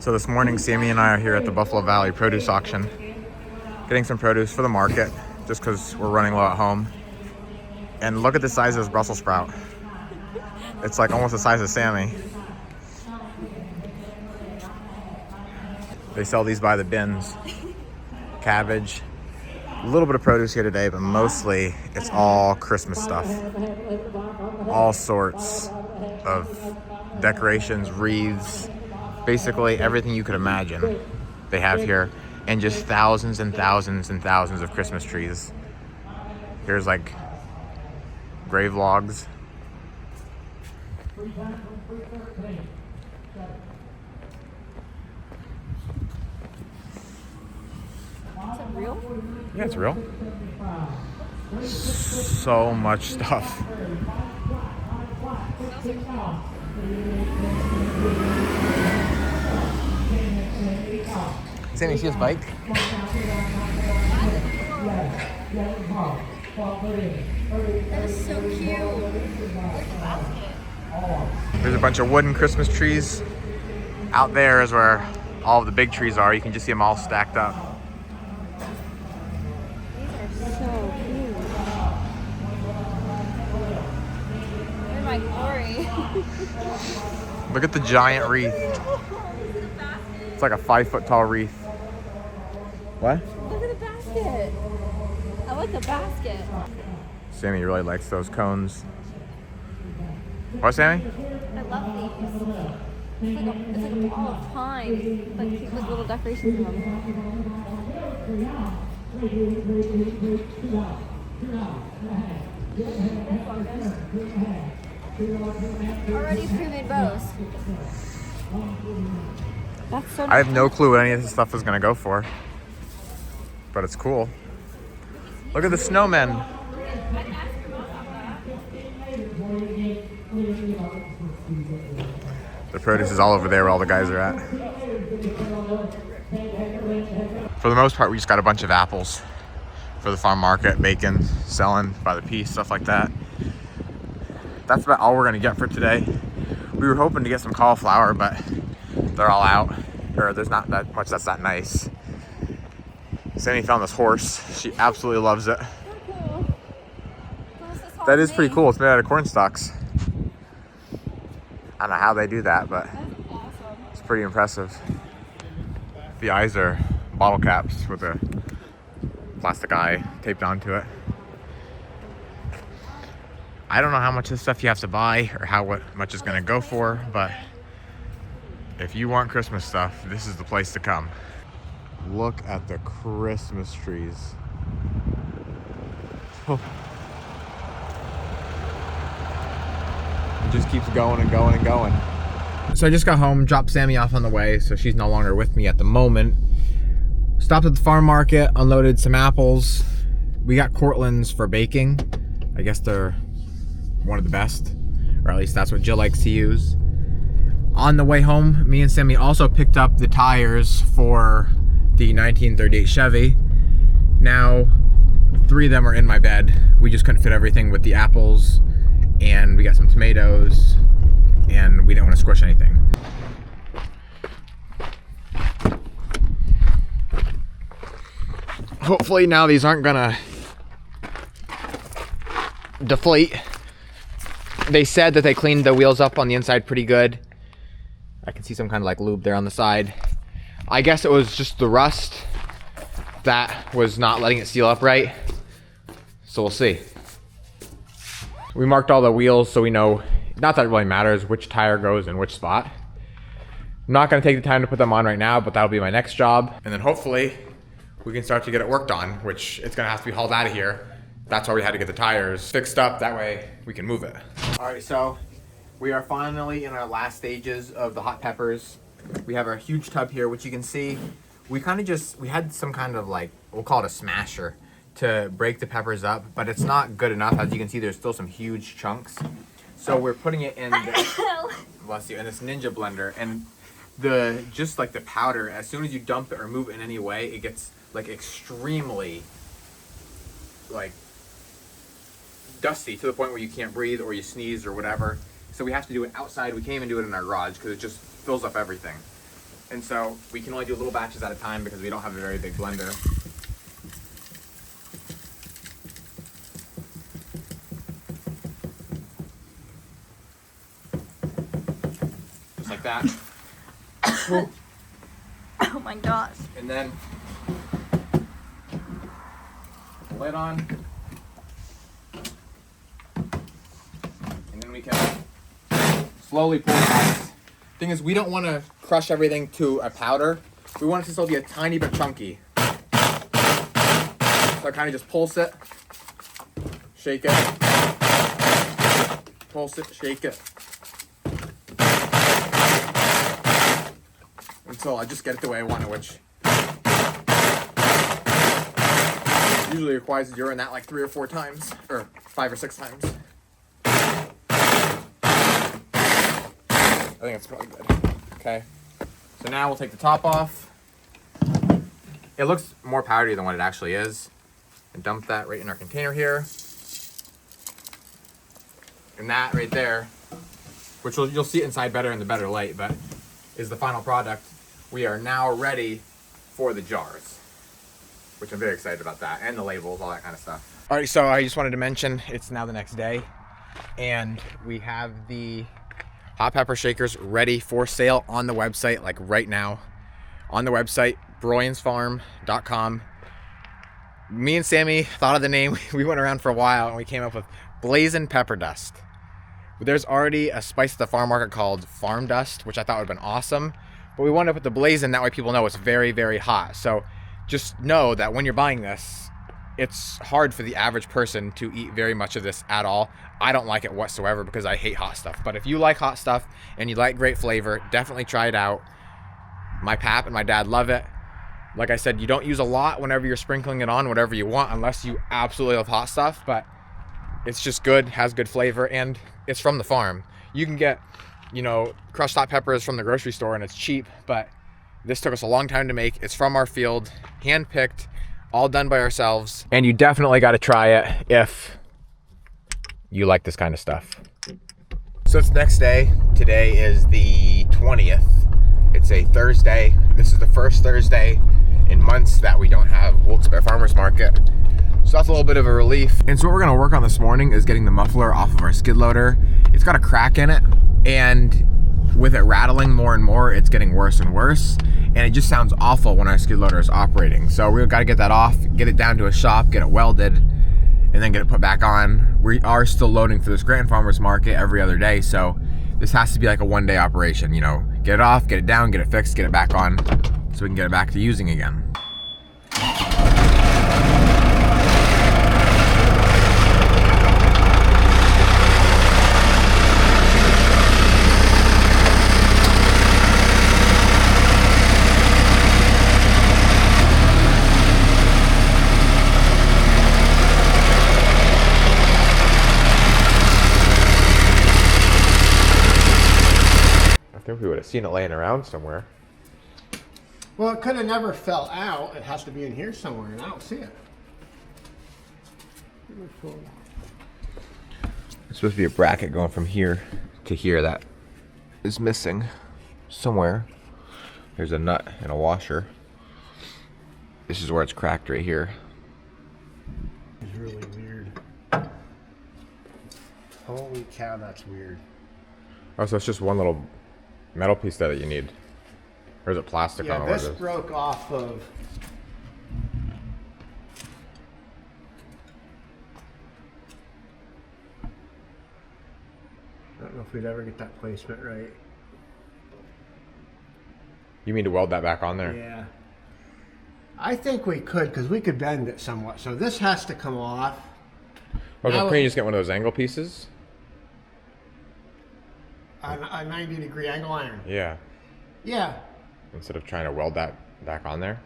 So this morning, Sammy and I are here at the Buffalo Valley produce auction, getting some produce for the market, just because we're running low at home. And look at the size of this Brussels sprout. It's like almost the size of Sammy. They sell these by the bins. Cabbage, a little bit of produce here today, but mostly it's all Christmas stuff. All sorts of decorations, wreaths, basically everything you could imagine they have here, and just thousands and thousands and thousands of Christmas trees. Here's like grave logs. Is it real? Yeah, it's real. So much stuff. Sammy, see his bike? That is so cute. Look at the basket. There's a bunch of wooden Christmas trees. Out there is where all of the big trees are. You can just see them all stacked up. These are so cute. They're my glory. Look at the giant wreath. It's like a 5-foot tall wreath. What? Look at the basket. I like the basket. Sammy really likes those cones. What, Sammy? I love these. It's like a ball of pine, but keep with little decorations in them. Already pre-made bows. That's so nice. I have no clue what any of this stuff is gonna go for, but it's cool. Look at the snowmen. The produce is all over there where all the guys are at. For the most part, we just got a bunch of apples for the farm market, bacon, selling by the piece, stuff like that. That's about all we're gonna get for today. We were hoping to get some cauliflower, but they're all out, or there's not that much that's that nice. Sammy found this horse. She absolutely loves it. Cool. That is pretty cool. It's made out of corn stalks. I don't know how they do that, but That's awesome. it's pretty impressive. The eyes are bottle caps with a plastic eye taped onto it. I don't know how much of this stuff you have to buy or how much it's gonna go for, but if you want Christmas stuff, this is the place to come. Look at the Christmas trees. Oh. It just keeps going and going and going. So I just got home, dropped Sammy off on the way, so she's no longer with me at the moment. Stopped at the farm market, unloaded some apples. We got Cortlands for baking. I guess they're one of the best, or at least that's what Jill likes to use. On the way home, me and Sammy also picked up the tires for the 1938 Chevy. Now, 3 of them are in my bed. We just couldn't fit everything with the apples, and we got some tomatoes, and we didn't want to squish anything. Hopefully now these aren't gonna deflate. They said that they cleaned the wheels up on the inside pretty good. I can see some kind of like lube there on the side. I guess it was just the rust that was not letting it seal up right. So we'll see. We marked all the wheels so we know, not that it really matters which tire goes in which spot. I'm not gonna take the time to put them on right now, but that'll be my next job. And then hopefully we can start to get it worked on, which it's gonna have to be hauled out of here. That's why we had to get the tires fixed up. That way we can move it. All right, so we are finally in our last stages of the hot peppers. We have our huge tub here, which you can see. We had some kind of like, we'll call it a smasher to break the peppers up, but it's not good enough. As you can see, there's still some huge chunks. So we're putting it in bless you, in this Ninja blender, and just like the powder, as soon as you dump it or move it in any way, it gets like extremely like dusty to the point where you can't breathe or you sneeze or whatever. So we have to do it outside. We can't even do it in our garage because it just fills up everything. And so we can only do little batches at a time because we don't have a very big blender. Just like that. Oh my gosh. And then the lid on. And then we can slowly pull it out. Thing is, we don't want to crush everything to a powder. We want it to still be a tiny bit chunky. So I kind of just pulse it, shake it, pulse it, shake it. Until I just get it the way I want it, which usually requires you're in that like 3 or 4 times, or 5 or 6 times. I think it's probably good. Okay. So now we'll take the top off. It looks more powdery than what it actually is. And dump that right in our container here. And that right there, which you'll see it inside better in the better light, but is the final product. We are now ready for the jars, which I'm very excited about that, and the labels, all that kind of stuff. All right, so I just wanted to mention it's now the next day, and we have the hot pepper shakers ready for sale on the website, like right now. On the website, broyansfarm.com. Me and Sammy thought of the name. We went around for a while and we came up with Blazing Pepper Dust. There's already a spice at the farm market called Farm Dust, which I thought would have been awesome. But we wanted to put the blazing, that way people know it's very, very hot. So just know that when you're buying this, it's hard for the average person to eat very much of this at all. I don't like it whatsoever because I hate hot stuff. But if you like hot stuff and you like great flavor, definitely try it out. My pap and my dad love it. Like I said, you don't use a lot whenever you're sprinkling it on, whatever you want, unless you absolutely love hot stuff. But it's just good, has good flavor, and it's from the farm. You can get, you know, crushed hot peppers from the grocery store and it's cheap, but this took us a long time to make. It's from our field, hand-picked, all done by ourselves. And you definitely got to try it if you like this kind of stuff. So it's the next day. Today is the 20th. It's a Thursday. This is the first Thursday in months that we don't have Wilkes-Barre Farmers Market. So that's a little bit of a relief. And so what we're gonna work on this morning is getting the muffler off of our skid loader. It's got a crack in it, and with it rattling more and more, it's getting worse and worse. And it just sounds awful when our skid loader is operating. So we've got to get that off, get it down to a shop, get it welded, and then get it put back on. We are still loading for this Grand Farmers Market every other day, so this has to be like a one-day operation, you know. Get it off, get it down, get it fixed, get it back on, so we can get it back to using again. I think we would have seen it laying around somewhere. Well, it could have never fell out. It has to be in here somewhere, and I don't see it. It's supposed to be a bracket going from here to here that is missing somewhere. There's a nut and a washer. This is where it's cracked right here. It's really weird. Holy cow, that's weird. Oh, so it's just one little metal piece that you need. Or is it plastic? Yeah, I don't know this what it is. broke off of... I don't know if we'd ever get that placement right. You mean to weld that back on there? Yeah. I think we could, because we could bend it somewhat. So this has to come off. Oh, Now- can you just get one of those angle pieces? A 90-degree angle iron. Yeah. Yeah. Instead of trying to weld that back on there.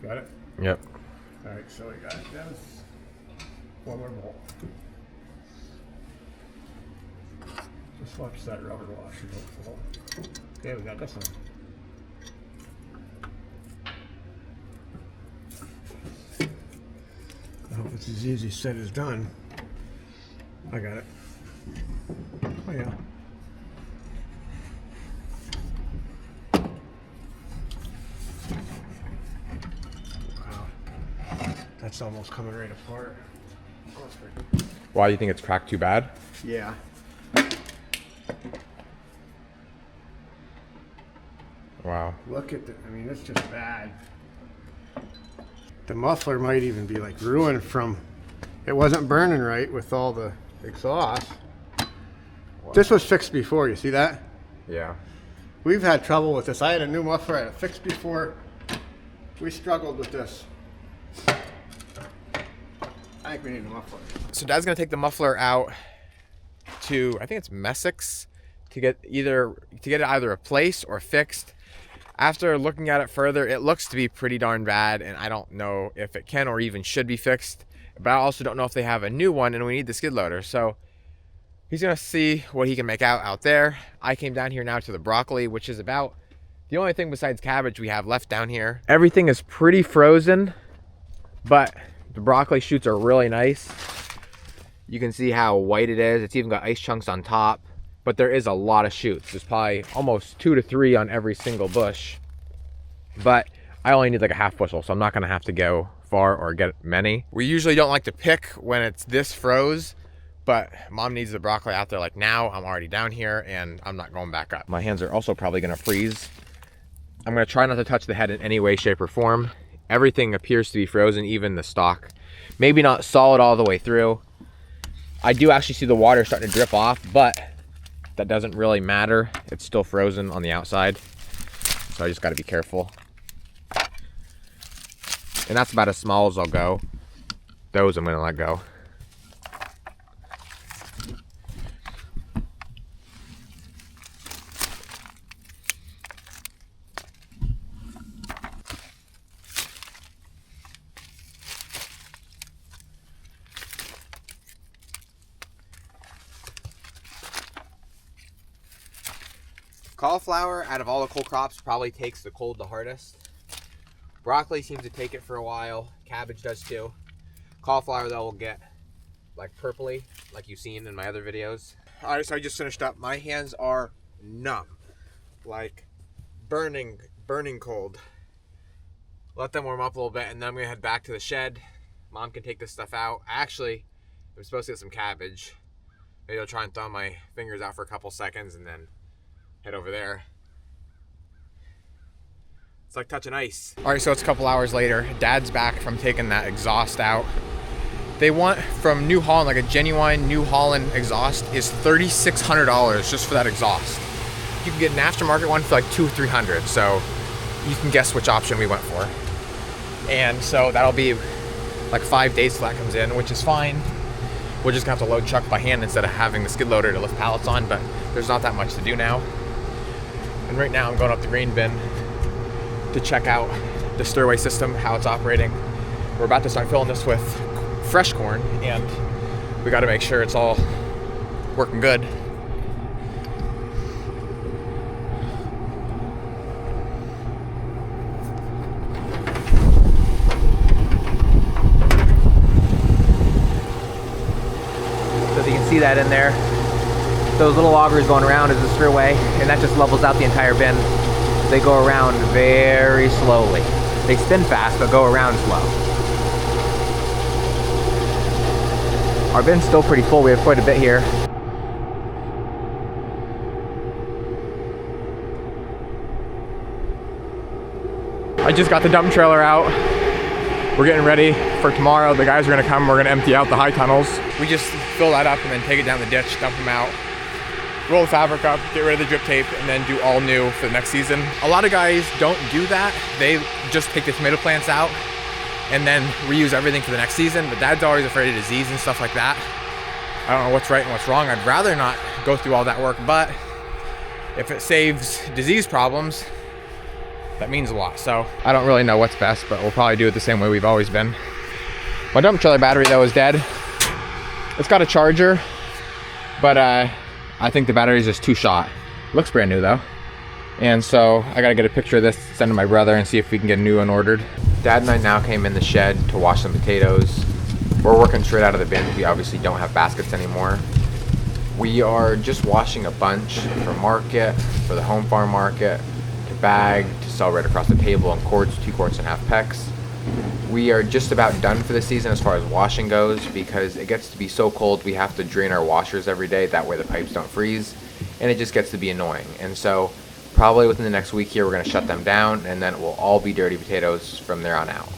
Got it? Yep. All right, so we got this. one more bolt. Just watch that rubber washer don't fall. Okay, we got this one. I hope it's as easy said as done. I got it. Oh yeah. Wow. That's almost coming right apart. Oh, that's pretty good. Why do you think it's cracked too bad? Yeah. Wow. Look at the, I mean, it's just bad. The muffler might even be like ruined from, it wasn't burning right with all the exhaust. Wow. This was fixed before, you see that? Yeah. We've had trouble with this. I had a new muffler, I had it fixed before. We struggled with this. I think we need a muffler. So Dad's gonna take the muffler out to, I think it's Messick's, to get it either replaced or fixed. After looking at it further, it looks to be pretty darn bad, and I don't know if it can or even should be fixed. But I also don't know if they have a new one, and we need the skid loader. So he's gonna see what he can make out there. I came down here now to the broccoli, which is about the only thing besides cabbage we have left down here. Everything is pretty frozen, but the broccoli shoots are really nice. You can see how white it is. It's even got ice chunks on top, but there is a lot of shoots. There's probably almost 2 to 3 on every single bush, but I only need like a half bushel, so I'm not gonna have to go far or get many. We usually don't like to pick when it's this froze, but Mom needs the broccoli out there like now. I'm already down here and I'm not going back up. My hands are also probably gonna freeze. I'm gonna try not to touch the head in any way, shape, or form. Everything appears to be frozen, even the stalk. Maybe not solid all the way through. I do actually see the water starting to drip off, but that doesn't really matter. It's still frozen on the outside, so I just gotta be careful. And that's about as small as I'll go. Those I'm gonna let go. Cauliflower, out of all the cold crops, probably takes the cold the hardest. Broccoli seems to take it for a while. Cabbage does too. Cauliflower, though, will get like purpley, like you've seen in my other videos. All right, so I just finished up. My hands are numb, like burning cold. Let them warm up a little bit, and then I'm gonna head back to the shed. Mom can take this stuff out. Actually, I'm supposed to get some cabbage. Maybe I'll try and throw my fingers out for a couple seconds and then head over there. It's like touching ice. All right, so it's a couple hours later. Dad's back from taking that exhaust out. They want, from New Holland, like a genuine New Holland exhaust is $3,600 just for that exhaust. You can get an aftermarket one for like $200-300, so you can guess which option we went for. And so that'll be like 5 days till that comes in, which is fine. We're just gonna have to load truck by hand instead of having the skid loader to lift pallets on, but there's not that much to do now. And right now I'm going up the grain bin to check out the stirway system, how it's operating. We're about to start filling this with fresh corn, and we got to make sure it's all working good. So you can see that in there. Those little augers going around is the stirway, and that just levels out the entire bin. They go around very slowly. They spin fast, but go around slow. Our bin's still pretty full. We have quite a bit here. I just got the dump trailer out. We're getting ready for tomorrow. The guys are gonna come. We're gonna empty out the high tunnels. We just fill that up and then take it down the ditch, dump them out. Roll the fabric up, get rid of the drip tape, and then do all new for the next season. A lot of guys don't do that. They just take the tomato plants out and then reuse everything for the next season, but Dad's always afraid of disease and stuff like that. I don't know what's right and what's wrong. I'd rather not go through all that work, but if it saves disease problems, that means a lot. So I don't really know what's best, but we'll probably do it the same way we've always been. My dump trailer battery though is dead. It's got a charger, but I think the battery is just too shot. Looks brand new though. And so I gotta get a picture of this, send to my brother, and see if we can get a new one ordered. Dad and I now came in the shed to wash some potatoes. We're working straight out of the bins. We obviously don't have baskets anymore. We are just washing a bunch for market, for the home farm market, to bag, to sell right across the table in quarts, 2 quarts and half pecks. We are just about done for the season as far as washing goes, because it gets to be so cold we have to drain our washers every day, that way the pipes don't freeze, and it just gets to be annoying. And so probably within the next week here we're going to shut them down, and then it will all be dirty potatoes from there on out.